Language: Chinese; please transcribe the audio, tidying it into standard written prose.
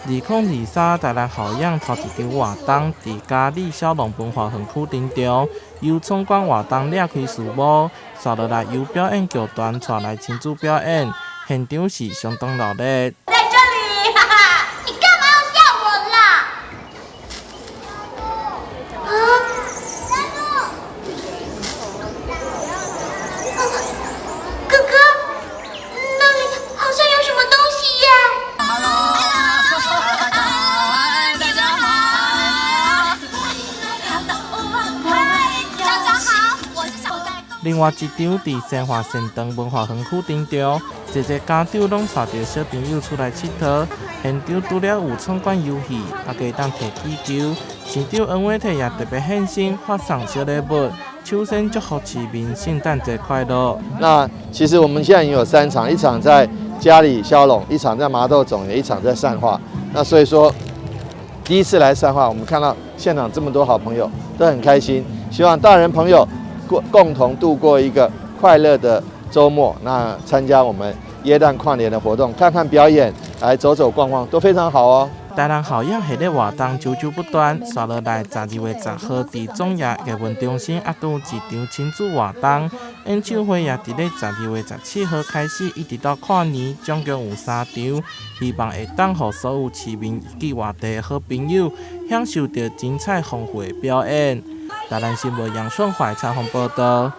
2023台南校养头一场活动，伫嘉义小农文化园区场中，由闯关活动掠开序幕，接落来由表演剧团带来亲子表演，现场是相当热烈。在这里，哈哈，你干嘛要吓我啦？啊！哥哥，那里好像有什么东西耶。另外一场伫新华善堂文化园区场中，一个家长拢带着小朋友出来佚佗，现场除了有闯关游戏，也可以当摕气球。市长恩伟体也特别现身，发送小礼物，手先祝福市民圣诞节快乐。那其实我们现在已经有3场，一场在嘉里骁龙，一场在麻豆总园，一场在善化。那所以说，第一次来善化，我们看到现场这么多好朋友，都很开心。希望大人朋友共同度过一个快乐的周末。那参加我们耶诞跨年的活动，看看表演，来走走逛逛，都非常好哦。台南校养系列活动久久不断，接落来12月10号伫总业艺文中心也有一场亲子活动，演唱会也伫咧12月17号开始，一直到跨年，总共有3场，希望会当予所有市民以及外地的好朋友享受到精彩丰富的表演。台南新闻杨顺怀采访报道。